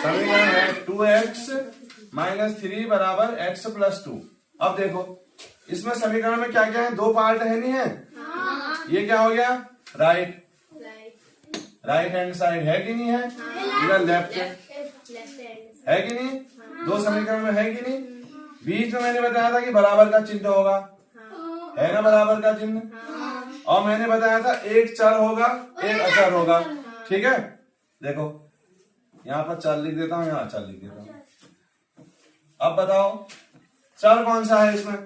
समीकरण है 2x minus 3 बराबर x प्लस 2। अब देखो इसमें समीकरण में क्या क्या है, दो पार्ट है नहीं है। ये क्या हो गया, राइट हैंड साइड है कि नहीं है, इधर लेफ्ट है कि नहीं, दो समीकरण में है कि नहीं। बीच में मैंने बताया था कि बराबर का चिन्ह होगा, है ना बराबर का चिन्ह। और मैंने बताया था एक चर होगा एक अचर होगा, ठीक है। देखो यहाँ पर चर लिख देता हूँ, यहाँ अचर लिख देता हूँ। अब बताओ चर कौन सा है इसमें।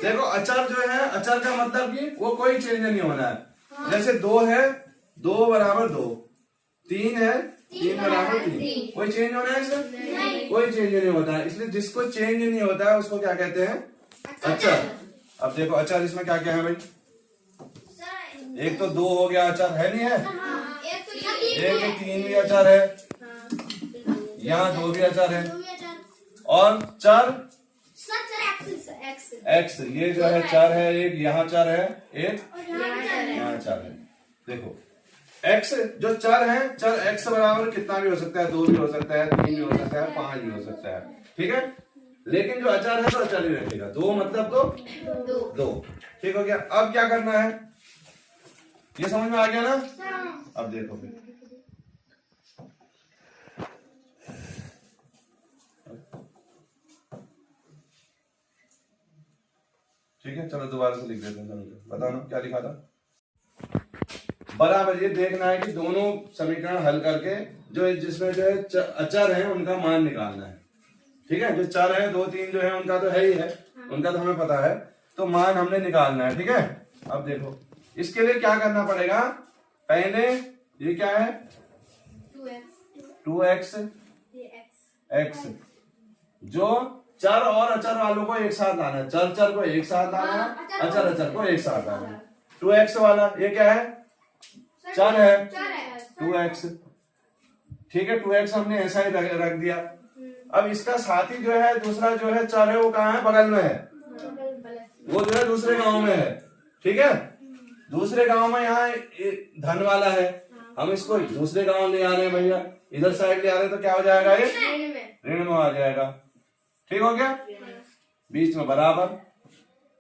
देखो अचर जो है, अचर का मतलब कि वो कोई चेंज नहीं होना है। जैसे 2 है 2 बराबर 2, 3 है 3 बराबर 3, कोई चेंज होना है इसमें, कोई चेंज नहीं होता है। इसलिए जिसको चेंज नहीं होता है उसको क्या कहते हैं, अचर। अब देखो अचर इसमें क्या क्या है भाई, एक तो 2 हो गया अचर है नहीं है, एक 3 भी अचर है, यहाँ 2 भी अचर है, और चर x, ये जो है चर है, एक यहाँ चर है, एक यहाँ चर है। देखो x जो चर है, चर x बराबर कितना भी हो सकता है, 2 भी हो सकता है, 3 भी हो सकता है, 5 भी हो सकता है, ठीक है। लेकिन जो अचर है तो अचर ही रखेगा, 2 मतलब तो 2, ठीक हो गया। अब क्या करना है, ये समझ में आ गया ना। अब देखो फिर ठीक है, चलो दोबारा से लिख देते हैं। बताओ ना क्या लिखा था। बराबर ये देखना है कि दोनों समीकरण हल करके जो जिसमें जो है अचर है उनका मान निकालना है, ठीक है। जो चर है 2 3 जो है उनका तो है ही है, उनका तो हमें पता है, तो मान हमने निकालना है, ठीक है। अब देखो इसके लिए क्या करना पड़ेगा, पहले ये क्या है 2x x, जो चर और अचर वालों को एक साथ लाना है, चर को एक साथ लाना है, अचर को एक साथ लाना है। 2x वाला ये क्या है, चर है 2x, ठीक है। 2x हमने ऐसा ही रख दिया। अब इसका साथी जो है दूसरा जो है चर है, वो कहाँ है, बगल में है, वो जो है दूसरे गांव में है, ठीक है। दूसरे गांव में यहाँ धन वाला है, हम इसको दूसरे गांव ले आ रहे हैं भैया, इधर साइड ले आ रहे हैं, तो क्या हो जाएगा, ये ऋण में आ जाएगा, ठीक हो गया। बीच में बराबर,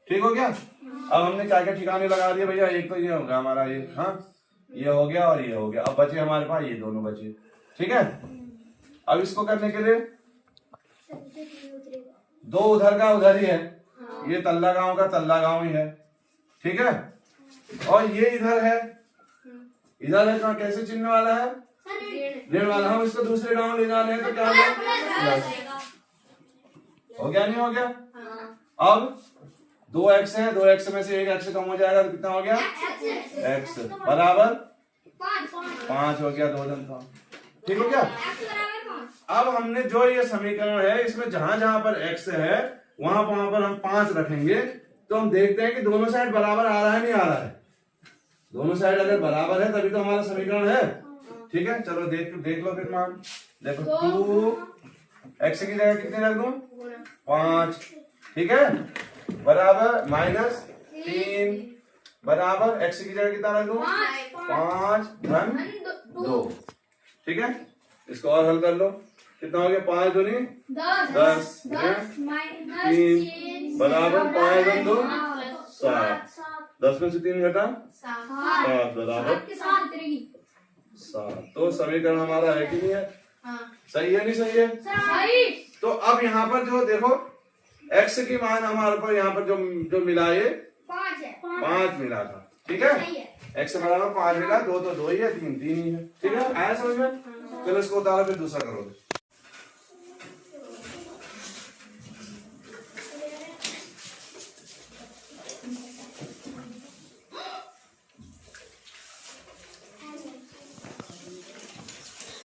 ठीक हो गया। अब हमने क्या क्या ठिकाने लगा दिए भैया, एक तो ये होगा हमारा ये, हाँ ये हो गया और ये हो गया। अब बचे हमारे पास ये दोनों बचे, ठीक है। अब इसको करने के लिए 2 उधर का उधर ही है, ये तल्ला गांव का तल्ला गांव ही है, ठीक है। और ये इधर है, इधर है, कैसे चिन्ह वाला है, ऋण वाला। हम इसको दूसरे गांव ले जा रहे हैं, तो क्या हो गया, हो गया नहीं हो गया। अब 2x है, 2x में से एक x कम हो जाएगा, तो कितना हो गया, x बराबर 5 हो गया, 2 जन था, ठीक हो गया। अब हमने जो ये समीकरण है, इसमें जहां जहां पर x है वहां पर हम 5 रखेंगे, तो हम देखते हैं कि दोनों साइड बराबर आ रहा है नहीं आ रहा है। दोनों साइड अगर बराबर है तभी तो हमारा समीकरण है, ठीक है। चलो देख लो फिर मान, देखो 2x की जगह कितने रख दूं, 5, ठीक है, बराबर माइनस 3 बराबर x की जगह कितना रख दूं, 5 धन 2, ठीक है। इसको और हल कर लो, कितना हो गया, 5 दूनी 10 3 बराबर 5 धन 2 7, 10 में से 3 घटा 7 बराबर 7। तो समीकरण हमारा है कि नहीं है, सही है नहीं सही है, सही। तो अब यहाँ पर जो देखो x की मान हमारे पर यहाँ पर जो मिला ये 5 मिला था, ठीक है। x बराबर 5 मिला, 2 तो 2 ही है, 3 3 ही है, ठीक है। आया समझ में। चलो इसको उतारो फिर दूसरा करोगे।